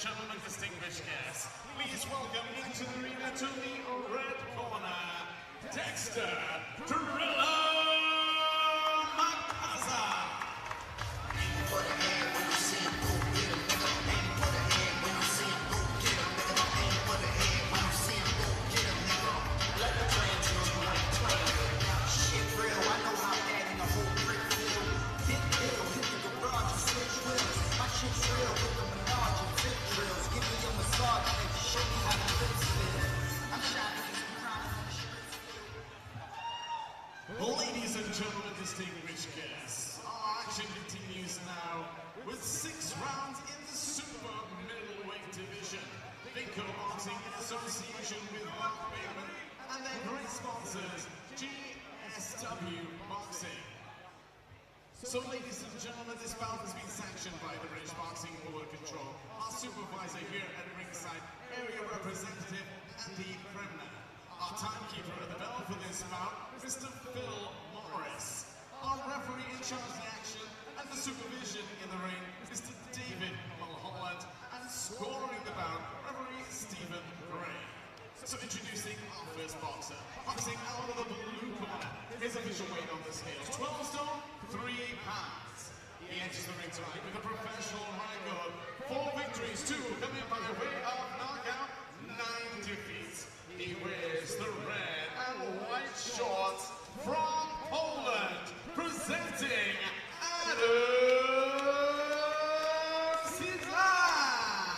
gentlemen, distinguished guests, please welcome into the arena to the red corner, Dexter, Makaza. Ladies and gentlemen, distinguished guests, our action continues now with 6 rounds in the super middleweight division. Vinco Boxing in association with Mark Bateman and their great sponsors, GSW Boxing. So ladies and gentlemen, this bout has been sanctioned by the British Boxing Board Control. Our supervisor here at ringside, area representative Andy Kremner. Our timekeeper at the bell for this bout, Mr. Phil Morris. Our referee in charge of the action and the supervision in the ring, Mr. David Mulholland. And scoring the bout, referee Stephen Gray. So introducing our first boxer, boxing out of the blue corner. His official weight on the scale, 12 stone, 3 pounds. He enters the ring tonight with a professional record, 4 victories, 2 coming by way of knockout, 9 defeats. He wears the red and white shorts from Poland, presenting Adam Cieslak.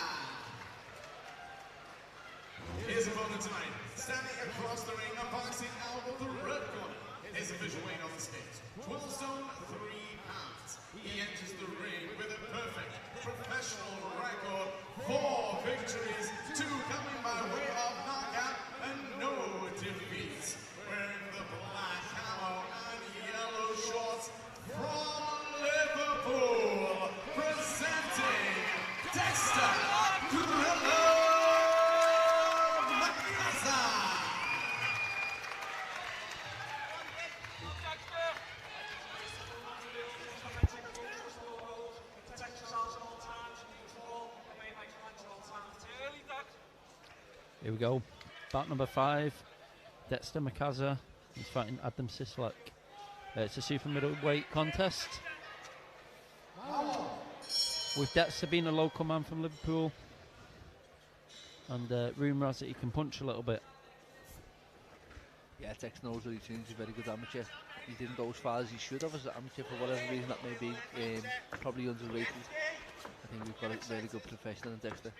His opponent tonight, standing across the ring, a boxing out of the red corner. His official weight on the scales, 12 stone, 3 pounds. He enters the ring with a perfect professional record, 4 victories, 2 coming by way of knockout, and no defeats. Wearing the black camo and yellow shorts from Liverpool, presenting Dexter Makaza. Here we go. Bout number 5. Dexter Makaza. He's fighting Adam Cieslak. It's a super middleweight contest. With Dexter being a local man from Liverpool. And rumour has it he can punch a little bit. Yeah, Dexter knows what he's doing. He's a very good amateur. He didn't go as far as he should have as an amateur for whatever reason that may be. Probably underrated. I think we've got a very good professional in Dexter.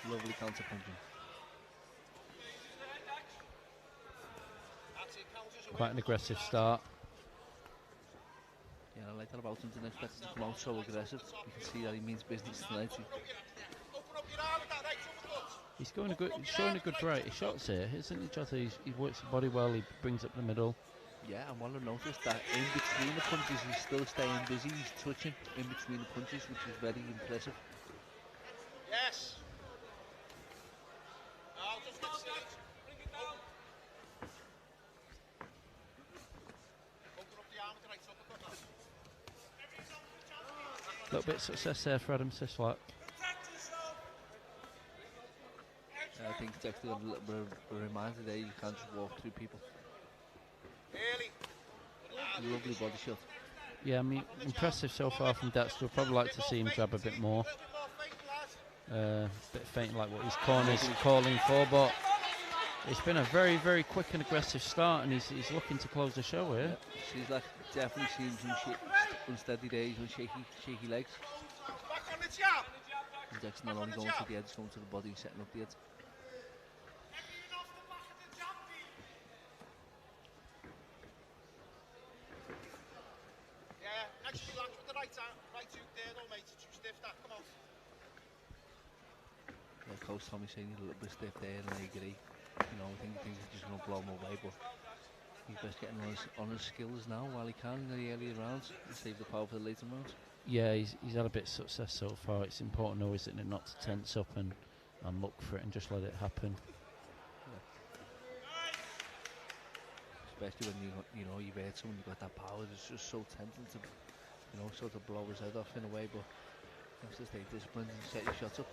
Lovely counter punching. Quite an aggressive start. Yeah, I like that about him. Didn't expect him to come out so aggressive. You can see that he means business tonight. He's showing a good variety of shots here, isn't he, Jota? He works the body well. He brings up the middle. Yeah, and what I noticed that in between the punches, he's still staying busy. He's touching in between the punches, which is very impressive. Yes. A little bit of success there for Adam Cieslak. I think Dexter got a little bit of a reminder there, you can't just walk through people. Lovely body shot. Yeah, I mean, impressive so far from Dexter. I'd probably like to see him grab a bit more. Bit faint like what his corner's calling for, but it's been a very, very quick and aggressive start, and he's looking to close the show here. She's like definitely seen some unsteady days with shaky legs. And Dexter not only going to the edge, going to the body, setting up the edge. Next relax with the right hook there, though, mate. It's too stiff, that. Come on. Yeah, Coach Tommy saying he's a little bit stiff there, and I agree. You know, I think he's just going to blow him away, but he's best getting on his skills now while he can in the earlier rounds and save the power for the later rounds. Yeah, he's had a bit of success so far. It's important, though, isn't it, not to tense up and look for it and just let it happen. especially when you know you've hurt someone, you've got that power. It's just so tempting to, sort of blow his head off in a way, but you have to stay disciplined and set your shots up.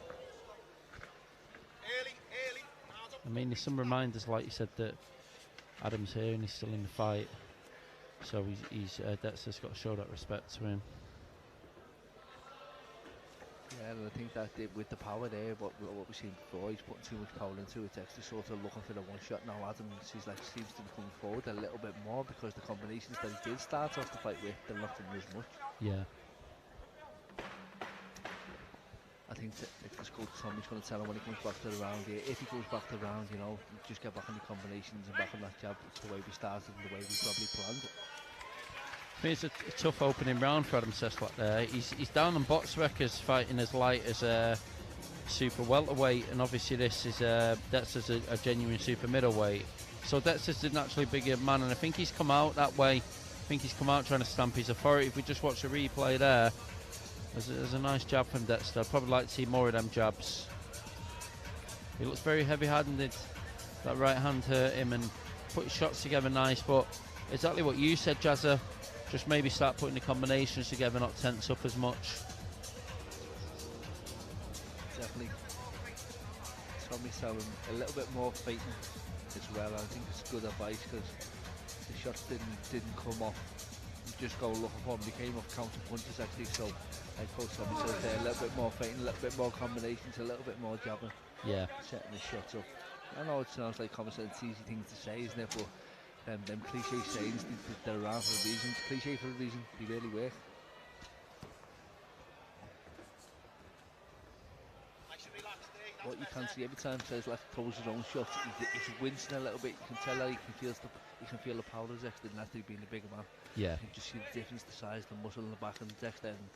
I mean, there's some reminders, like you said, that Adam's here and he's still in the fight, so Dexter's got to show that respect to him. Yeah, and I think that with the power there, what we've seen before, he's putting too much power into it. Dexter sort of looking for the one shot now. Adam seems to be coming forward a little bit more because the combinations that he did start off the fight with, they're not doing as much. Yeah. I think Dexter's coach Tommy's going to tell him when he comes back to the round here, if he goes back to the round, just get back on your combinations and back on that jab the way we started and the way we probably planned it. I think it's a tough opening round for Adam Cieslak there. He's down on Botswecker's fighting as light as a super welterweight, and obviously this is Dexter's a genuine super middleweight. So Dexter's the naturally bigger man, and I think he's come out that way. I think he's come out trying to stamp his authority. If we just watch the replay there, there's a nice jab from Dexter. I'd probably like to see more of them jabs. He looks very heavy-handed. That right hand hurt him and put his shots together nice, but exactly what you said, Jazza. Just maybe start putting the combinations together, not tense up as much. Definitely. Tommy's telling a little bit more fighting as well. I think it's good advice because the shots didn't come off. You just go looking for them. They came off counter punches actually. So, like Coach Tommy says there, a little bit more fighting, a little bit more combinations, a little bit more jabbing. Yeah. Setting the shots up. I know it sounds like common sense, easy things to say, isn't it? But them cliche sayings, they're around for a reason. It's cliche for a reason. They really work. What you can see every time Cieslak throws his own shots, he's wincing a little bit. You can tell that he can feel the power of Dexter, and after being the bigger man. Yeah. You can just see the difference, the size, the muscle in the back of Dexter. And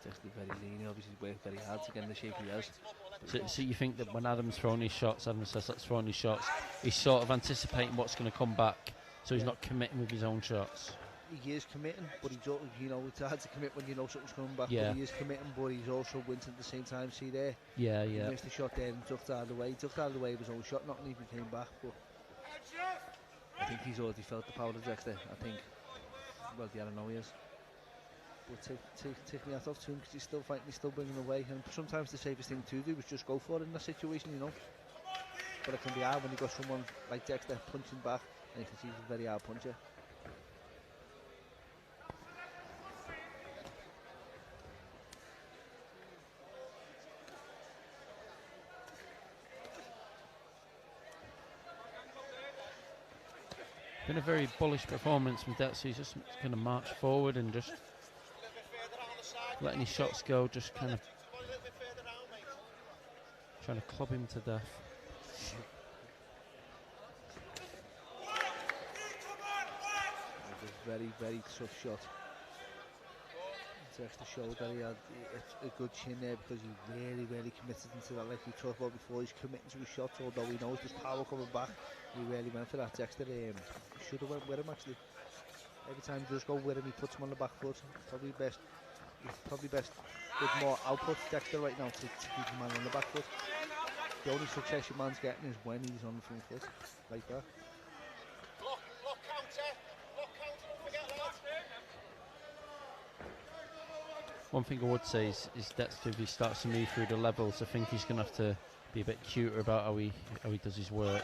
Dexter very lean. He obviously worked very hard to get in the shape he has. So you think that when Adam's throwing his shots, Adam Cieslak's throwing his shots, he's sort of anticipating what's going to come back, so he's not committing with his own shots. He is committing, but he's, it's hard to commit when you know something's coming back. Yeah. But he is committing, but he's also wincing at the same time. See there? Yeah, He yeah. missed the shot there and ducked out of the way. He ducked out of the way of his own shot, not even came back. But I think he's already felt the power of Dexter. I think. Well, yeah, I know he is. But take me out of to him because he's still fighting, he's still bringing away. And sometimes the safest thing to do is just go for it in that situation, But it can be hard when you got someone like Dexter punching back, and you can see he's a very hard puncher. Been a very bullish performance from Dexter. He's just going to march forward and just letting his shots go, just kind of trying to club him to death. A very, very tough shot. Dexter showed that he had a good chin there because he really committed into that, like we talked about before. He's committing to his shots, although he knows there's power coming back. He really went for that. Dexter should have went with him actually. Every time he does go with him, he puts him on the back foot. Probably best with more output Dexter right now to keep the man on the back foot. The only success your man's getting is when he's on the front foot, like that. Lock counter, don't forget that. One thing I would say is Dexter, if he starts to move through the levels, I think he's going to have to be a bit cuter about how he does his work.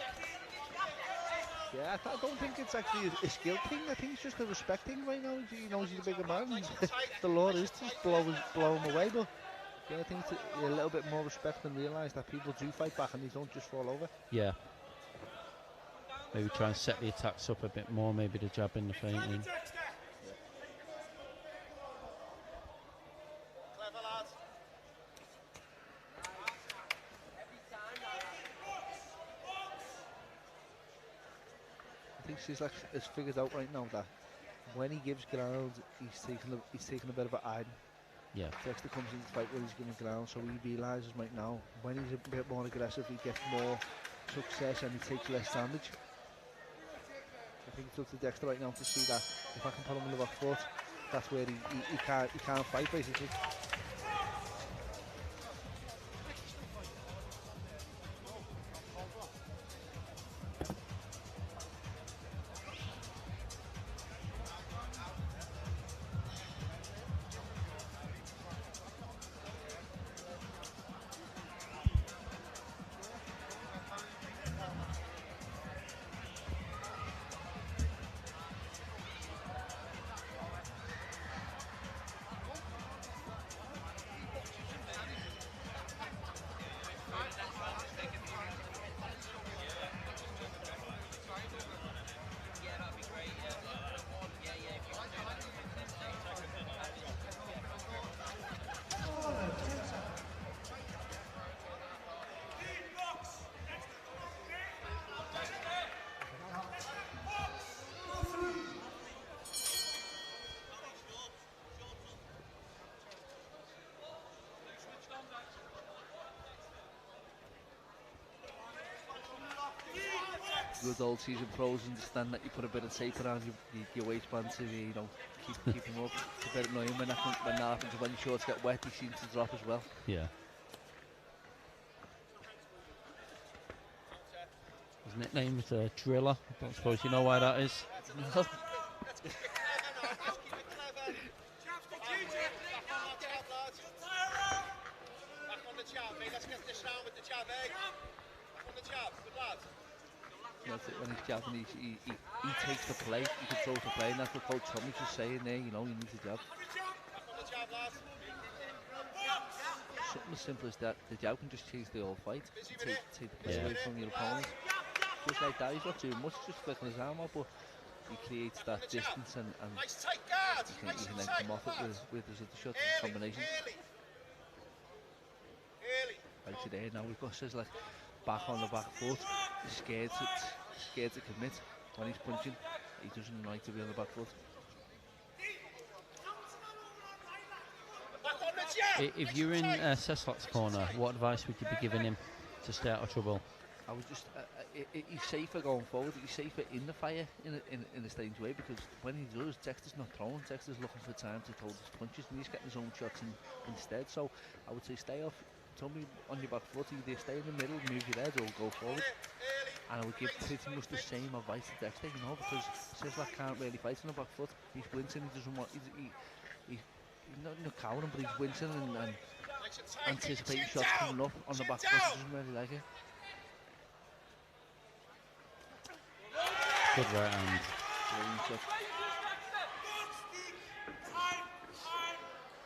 Yeah, I don't think it's actually a skill thing. I think it's just a respect thing right now. He knows he's a bigger man. The law is to just blow him away, but yeah, I think it's a little bit more respect and realise that people do fight back and they don't just fall over. Yeah. Maybe try and set the attacks up a bit more, maybe the jab in the feinting. Clever lad. I think Cieslak has figured out right now that when he gives ground, he's taking a bit of a hiding. Yeah. Dexter comes into the fight where he's giving ground, so he realises right now when he's a bit more aggressive, he gets more success and he takes less damage. I think it's up to Dexter right now to see that if I can put him on the back foot, that's where he can't fight basically. good old season pros understand that you put a bit of tape around your waistband to, you know, keep him up. It's a bit annoying when that happens. When your shorts get wet, he seems to drop as well. Yeah. His nickname is Driller. I don't suppose you know why that is. No. Let's get this round with the jab, eh? On the jab, good lad. That's it, when he's jabbing, he takes the play, he controls the play, and that's what Coach Tommy's just saying there, you know, you need to jab. On the jab, lad. Something as simple as that, the jab can just change the whole fight, take the play Yeah. away from your opponent. Just like that, he's not doing much, just flicking his arm out, but he creates that distance and Nice tight guard. he Nice can and then tight, come off it lad. with his other shots Early, and combinations. early. Like today, now we've got Cieslak back on the back foot, he's scared to commit. When he's punching, he doesn't like to be on the back foot. Back on the jab. If you're in Cieslak's corner, what advice would you be giving him to stay out of trouble? I would just, he's safer going forward, he's safer in the fire in a strange way, because when he does, Dexter's not throwing, Dexter's looking for time to throw his punches and he's getting his own shots instead. So I would say stay off, Tommy, on your back foot, either stay in the middle, move your head, or go forward. And I would give pretty much the same advice to Dexter, you know, because Cieslak can't really fight on the back foot. He's wincing, he doesn't want, he's not cowering, but he's wincing and anticipating shots coming up on the back foot, he doesn't really like it. Good right hand.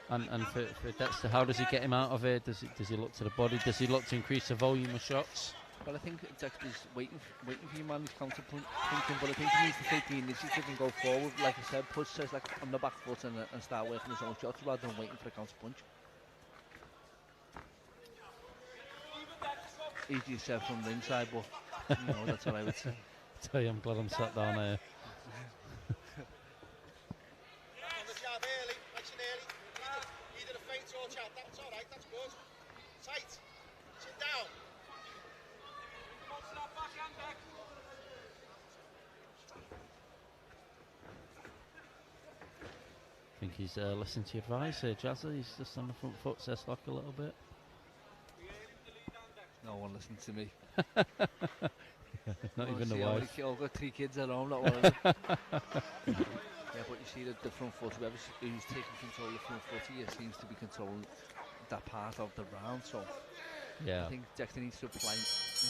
And for Dexter, how does he get him out of it? Does he look to the body? Does he look to increase the volume of shots? Well, I think Dexter's waiting for your man, he's counter punching, but I think he needs to take the initiative and go forward. Like I said, put Cieslak on the back foot and start working his own shots rather than waiting for a counter punch. Easier said from the inside, but you know, that's what I would say. Tell you, I'm glad I'm sat down here. On the jab early, nice and early. Either a feint or jab. That's all right. That's good. Tight. Sit down. I think he's listening to your advice here, Jazza. He's just on the front foot, Cieslak a little bit. No one listens to me. Not even the wife. I've got 3 kids at home, not one of them. Yeah, but you see the front foot, who's taking control of the front foot here seems to be controlling that part of the round. So Yeah. I think Dexter needs to apply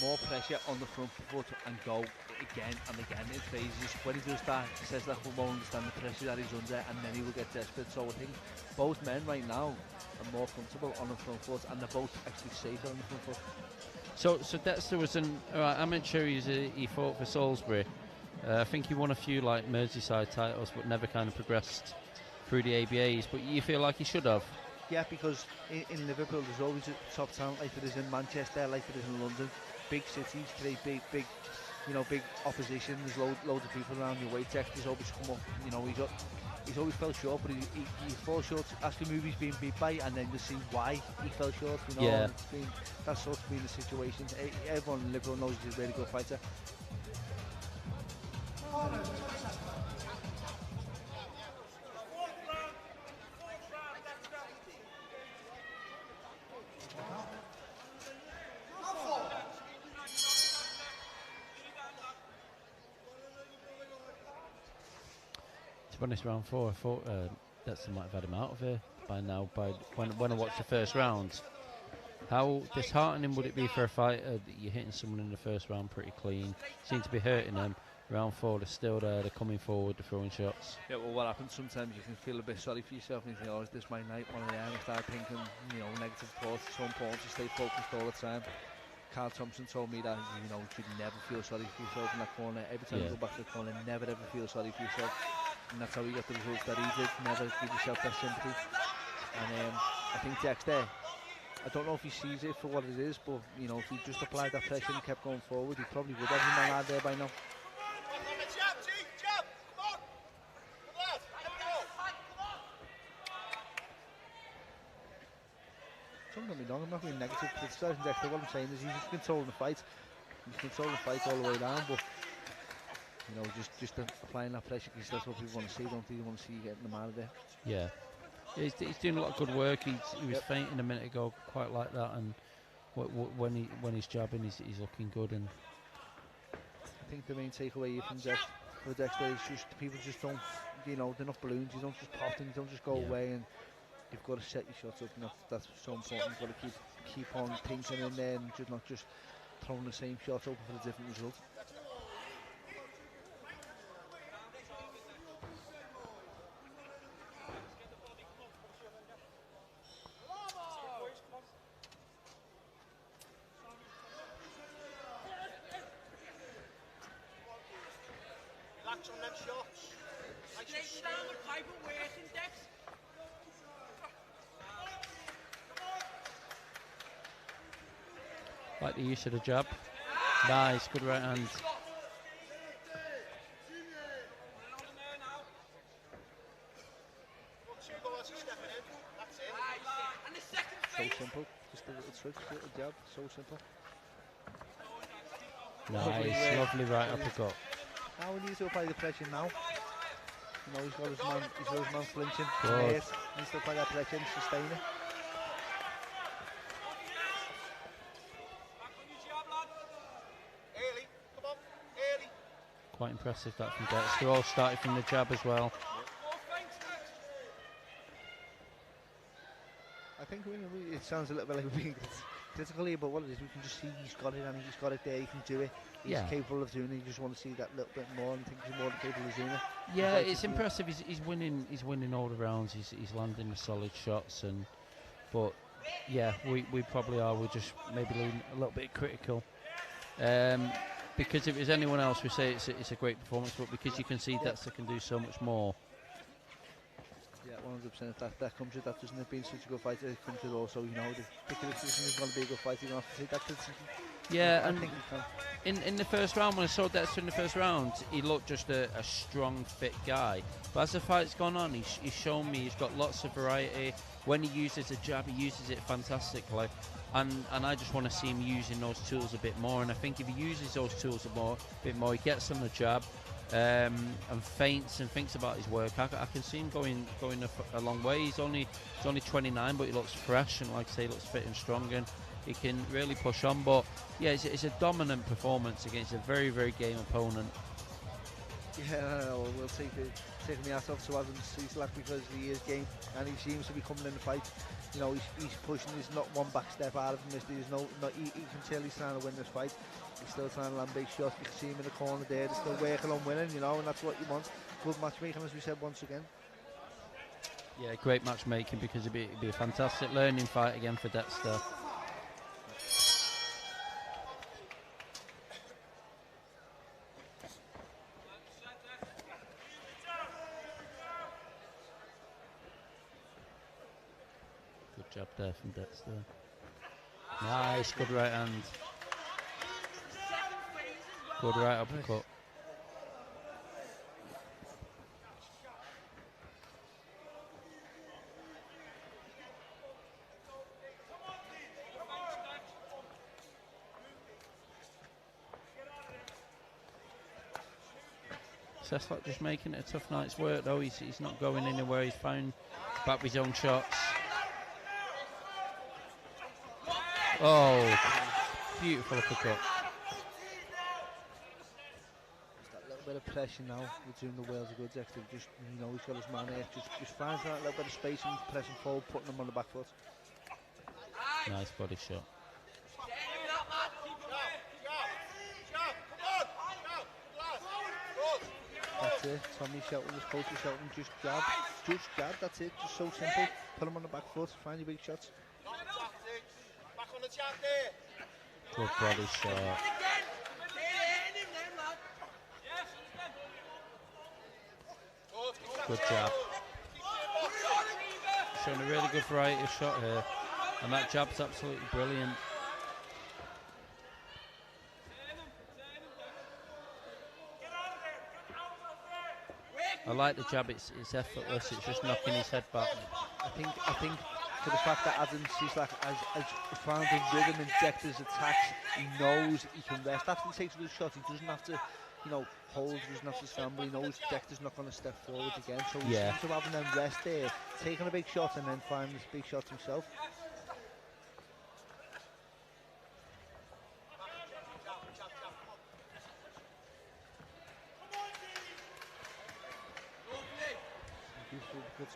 more pressure on the front foot and go again and again in phases. When he does that, he says that we won't understand the pressure that he's under, and then he will get desperate. So I think both men right now are more comfortable on the front foot, and they're both actually safer on the front foot. So Dexter was an amateur. He fought for Salisbury. I think he won a few like Merseyside titles, but never kind of progressed through the ABAs. But you feel like he should have. Yeah, because in Liverpool there's always a top talent like there is in Manchester, like there is in London. Big cities create big, you know, big opposition. There's loads of people around your weight. Dexter's always come up. You know, he's always fell short, but he falls short. Ask him who he's been beat by, and then you see why he fell short. You know, Yeah. and that's sort of been the situation. Everyone in Liverpool knows he's a really good fighter. To be honest, round 4, I thought Dexter might have had him out of here by now. When I watched the first round, how disheartening would it be for a fighter that you're hitting someone in the first round pretty clean, seem to be hurting them. Round 4, they're still there, they're coming forward, they're throwing shots. Yeah, well, what happens sometimes, you can feel a bit sorry for yourself and you think, oh, is this my night? One of them, and start thinking, you know, negative thoughts. It's so important to stay focused all the time. Carl Thompson told me that, you know, you should never feel sorry for yourself in that corner. Every time you go back to the corner, never ever feel sorry for yourself. And that's how he got the results that he did. Never give yourself that sympathy. And I think Dexter, I don't know if he sees it for what it is, but, you know, if he just applied that pressure and kept going forward, he probably would have him man out there by now. Jab, G, jab, come on. Good lad, let go. Don't get me wrong, I'm not being negative criticising Dexter. What I'm saying is he's controlling the fight. He's controlling the fight all the way down, but You know, just applying that pressure because that's what people want to see. Don't they? They want to see you getting them out of there. Yeah. He's doing a lot of good work. He was fainting a minute ago, quite like that, and when he's jabbing, he's looking good. And I think the main takeaway from Dexter is just people just don't, you know, they're not balloons. You don't just pop them. You don't just go away, and you've got to set your shots up, and that's so important. You've got to keep on pinching in there and just not just throwing the same shot open for a different result. Relax on them shots. Nice and down the pipe and working, Dex. like the use of the jab. Nice, good right hand. So simple, just a little trick, a little jab, so simple. Nice, lovely right uppercut. Now we need to apply the pressure now. You know, he's got his man flinching. Good. He needs to apply that pressure and sustain it. Quite impressive that from Dexter. All started from the jab as well. I think it sounds a little bit like we're being critical here, but what it is, we can just see he's got it and he's got it there, he can do it. He's capable of doing it, you just want to see that little bit more and think he's more than capable of doing it. Yeah, it's impressive. He's winning all the rounds. He's landing the solid shots, but yeah, we probably are. We're just maybe a little bit critical. Because if it was anyone else, we say it's a great performance, but because you can see Dexter can do so much more. Yeah, 100%. That comes with that, doesn't it? Being such a good fighter, it comes with also, you know, the criticism is going to be a good fighter. You're going to have to take that criticism. Yeah, I think you can. In the first round, when I saw Dexter in the first round, he looked just a strong, fit guy. But as the fight's gone on, he's shown me he's got lots of variety. When he uses a jab, he uses it fantastically. And I just want to see him using those tools a bit more. And I think if he uses those tools a bit more, he gets on the jab and feints and thinks about his work. I can see him going a long way. He's only 29, but he looks fresh and, like I say, he looks fit and strong, and he can really push on. But yeah, it's a dominant performance against a very, very game opponent. Yeah, we'll take me out off to Adam Cieslak because he is game and he seems to be coming in the fight. You know, he's pushing. There's not one back step out of him. He can tell he's trying to win this fight. He's still trying to land big shots. You can see him in the corner there. They're still working on winning, you know, and that's what you want. Good matchmaking, as we said once again. Yeah, great matchmaking, because it'd be a fantastic learning fight again for Dexter. Good job there from Dexter. Nice, good right hand. Good right uppercut. Cieslak just making it a tough night's work though. He's not going anywhere. He's found back with his own shots. Oh, beautiful uppercut. Just that little bit of pressure now. We're doing the world's good. Dexter just, you know, he's got his man there. Just finds that little bit of space and pressing forward, putting him on the back foot. Nice body shot. That's it. Tommy shouting, his coach is shouting, just jab, that's it, just so simple. Put him on the back foot, find your big shots. Back on the jab there. Good body shot. Good jab. Showing a really good variety of shot here, and that jab's absolutely brilliant. I like the jab, it's effortless, it's just knocking his head back. I think for the fact that Adam Cieslak has found a rhythm in Dexter's attacks, he knows he can rest. After he takes those shots, he doesn't have to you know, Paul doesn't have to scramble. He knows Dexter's not going to step forward again. So he's Yeah. sort of having them rest there, taking a big shot and then finding this big shot himself. Good.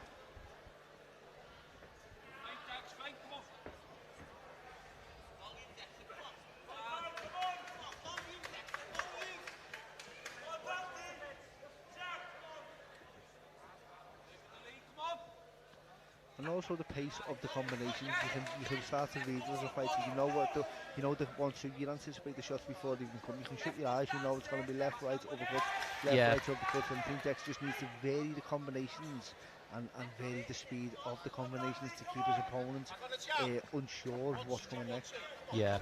And also the pace of the combinations. You can start to read as a fighter. You know what the once you anticipate the shots before they even come. You can shut your eyes. You know it's going to be left, right, uppercut, left, right, uppercut. And I think Dex just needs to vary the combinations and vary the speed of the combinations to keep his opponent unsure of what's coming next. Yeah.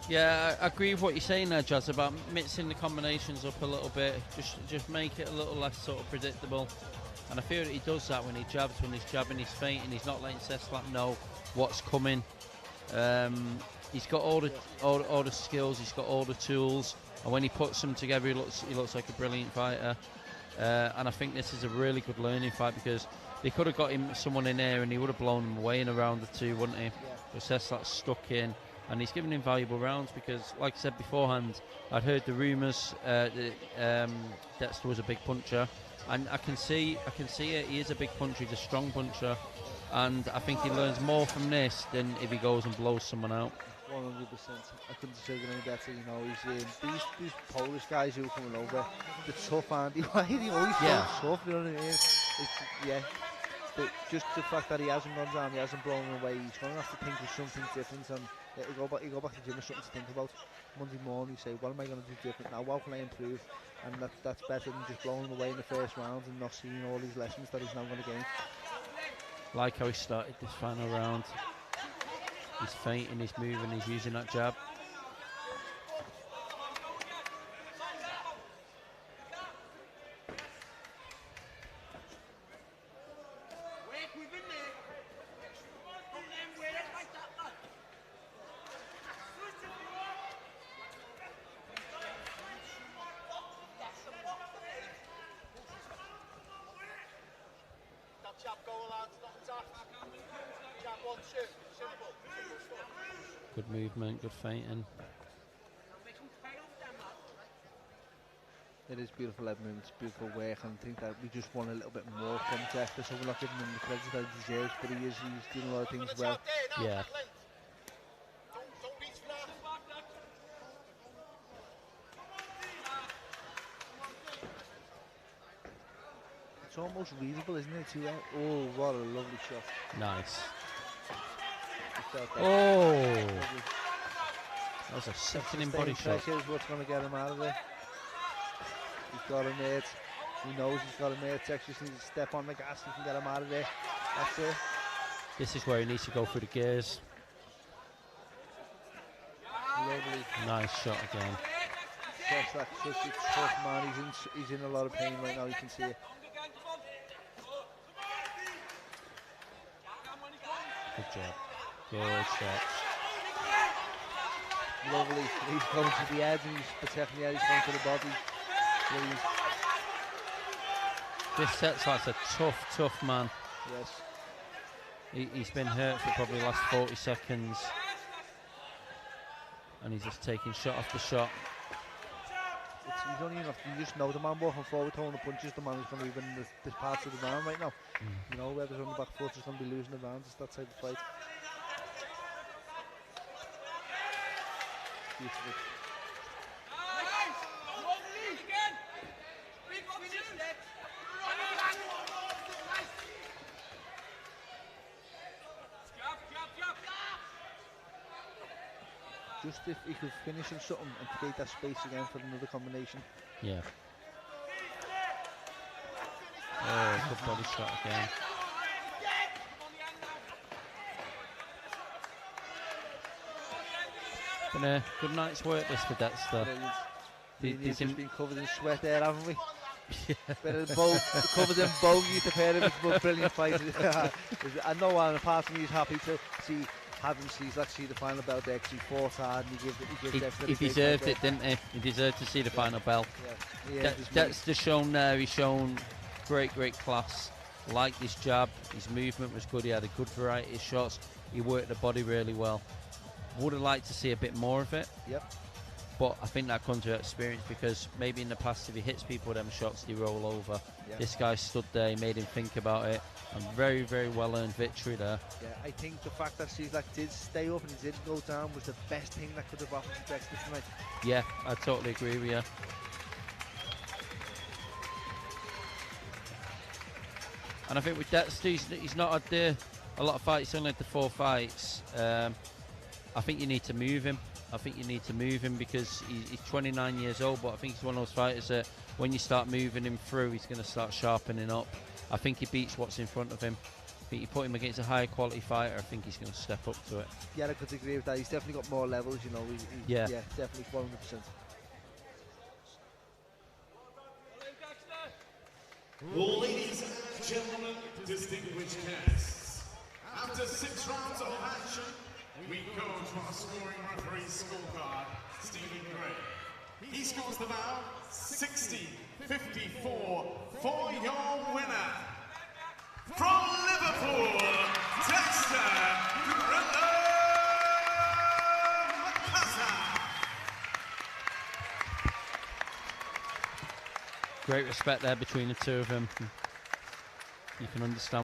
Yeah, I agree with what you're saying there, Jazz, about mixing the combinations up a little bit, just make it a little less sort of predictable. And I feel that he does that when he jabs, when he's jabbing, he's feinting, he's not letting Cieslak know what's coming. He's got all the skills, he's got all the tools, and when he puts them together, he looks like a brilliant fighter. And I think this is a really good learning fight because they could have got someone in there and he would have blown him away in a round or two, wouldn't he? Yeah. But Cieslak's stuck in. And he's given him valuable rounds because, like I said beforehand, I'd heard the rumours that Dexter was a big puncher, and I can see it. He is a big puncher. He's a strong puncher, and I think he learns more from this than if he goes and blows someone out. 100%. I couldn't say it any better. You know, he's these Polish guys who are coming over. The tough, aren't he? He always so tough. You know what I mean? But just the fact that he hasn't gone down, he hasn't blown away, he's going to have to think of something different, and he'll go back to the gym with something to think about. Monday morning, you say, what am I going to do different now? How can I improve? And that's better than just blowing away in the first round and not seeing all these lessons that he's now going to gain. Like how he started this final round. He's feinting, he's moving, he's using that jab. Good movement, good feinting. It is beautiful head movements, beautiful work, and I think that we just want a little bit more from Dexter, so we're not giving him the credit that he deserves, but he's doing a lot of things well. Yeah. It's almost readable, isn't it? Too? Oh, what a lovely shot. Nice. Oh! That was a sickening body shot. Pressure is what's going to get him out of it. He's got him there. He knows he's got him there. Texas just needs to step on the gas and can get him out of there. That's it. This is where he needs to go through the gears. Lovely. Nice shot again. Cieslak, such a tough man. He's in a lot of pain right now. You can see it. Good job. Good shot. Lovely. He's going to the head and he's protecting the head. He's going to the body. Brilliant. This Cieslak's a tough man. Yes. He's been hurt for probably the last 40 seconds. And he's just taking shot after shot. You don't even have to, you just know the man walking forward, throwing the punches, the man who's going to be winning this part of the round right now. You know, whoever's on the back foot is going to be losing the round. It's that type of fight. Beautiful. Just if he could finish on something and create that space again for another combination. Yeah. Oh, good body shot again. Been a good night's work this for Dexter. Brilliant. He's We've in- just been covered in sweat there, haven't we? Yeah. Covered in bogey, the pair of us, but brilliant fighters. I know, and apart from he's happy to see having Cieslak see the final bell there, 'cause he fought hard and he gives Dexter He deserved it, didn't he? He deserved to see the final bell. Yeah, Dexter's shown there. He's shown great class. Liked his jab. His movement was good. He had a good variety of shots. He worked the body really well. Would have liked to see a bit more of it. Yep. But I think that comes with experience, because maybe in the past if he hits people with them shots, they roll over. Yeah. This guy stood there, he made him think about it, and very well earned victory there. Yeah, I think the fact that Cieslak did stay up and he didn't go down was the best thing that could have happened to Dexter tonight. Yeah, I totally agree with you. And I think with Dexter, he's not had a lot of fights, he's only had the 4 fights. I think you need to move him. Because he's 29 years old, but I think he's one of those fighters that when you start moving him through, he's going to start sharpening up. I think he beats what's in front of him. I think you put him against a higher quality fighter, I think he's going to step up to it. Yeah, I could agree with that. He's definitely got more levels, you know. Yeah, definitely 100%. Ladies and gentlemen, distinguished guests, after 6 rounds of action, we go to our scoring referee scorecard, Stephen Gray. He scores the bout 60-54 for your winner. From Liverpool, Dexter Makaza. great respect there between the two of them. You can understand